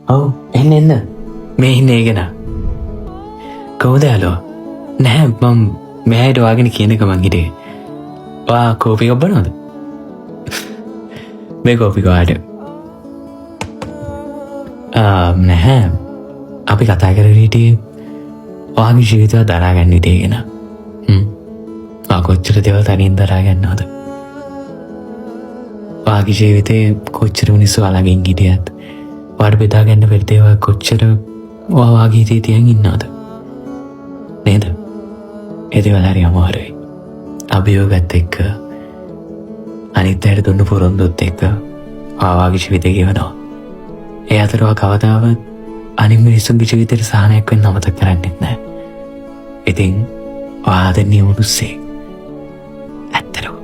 ඔව් එන්න මේ ඉන්නේ ගෙන. කවුද යාළුවා? නැහැ මම මෙහෙට වාගෙන කියන එක මං හිතේ. ඔයා කෝපි එකක් බොනවද? මේ කෝපි කාට? නැහැ. අපි කතා කරගෙන හිටියේ ඔයාගේ ජීවිතය දරා ගන්න විදිය ගැන. ඔයා කොච්චර දේවල් තනියෙන් දරා ගන්නවද? ඔයාගේ ජීවිතේ කොච්චර මිනිස්සු අලගින් හිටියත් ඔයාට බෙදා ගන්න බැරි දේවල් කොච්චර ඔයා වාගේ හිතේ තියන් ඉන්නවද? නේද? ඒ දේවල් හරි අමාරුයි. අභියෝගත් එක්ක අනිත් අයට දුන්න පොරොන්දුත් එක්ක ඔයා වාගේ ජීවිතේ ගෙවනවා. ඒ අතර ඔයා කවදාවත් අනිත් මිනිස්සුන්ගේ ජීවිතේට සහනයක් වෙන්න අමතක කරන්නෙත් නැහැ. ඉතින් ඔයා දෙන්නේ මිනිස්සේ. ඇත්තටම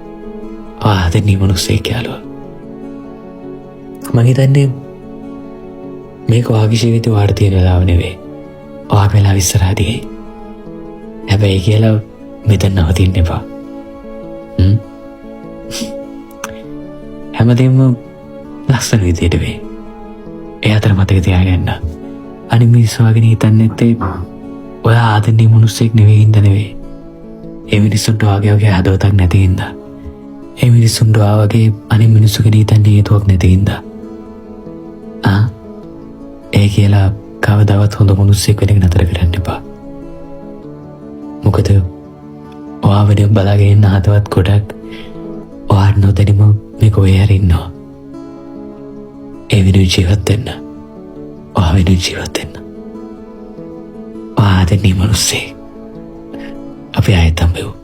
ඔයා දෙන්නේ මිනිස්සේ කියලා. මම හිතන්නේ මේක ඔයාගේ ජීවිතේ ඔයාට තියෙන වෙලාව නෙවෙයි. ඔයාගේ වෙලාව ඉස්සරහදී. හැබැයි කියලා මෙතන නවතින්න එපා. හැමදේම ලස්සන විදියට වෙයි. ඒ අතර මතක තියාගන්න. අනිත් මිනිස්සු වගේ හිතන්නෙත් ඔයා ආදරණීය මිනිස්සෙක් නෙවෙයි හින්දා නෙවෙයි. ඒ මිනිස්සුන්ට ඔයාගේ හදවතක් නැති හින්දා. ඒ මිනිස්සුන්ට ඔයා වගේ අනිත් මිනිස්සු කෙනෙක් හිතන්නේ හේතුවක් නැති හින්දා. ඒ කියලා කවදාවත් හොඳ මිනිස්සෙක් වෙන්න නතර කරන්න එපා. මොකද ඔයා වෙනුවෙන් බලාගෙන ඉන්න හදවත් ගොඩක් ඔයාට නොදැනීම මේක ඔය හැරි ඉන්නවා. ඒ වෙනුවෙන් ජීවත් වෙන්න. ඔයා වෙනුවෙන් ජීවත් වෙන්න. ඔයා දෙන්නේ මිනිස්සේ. අපි ආයෙත් හම්බෙමු.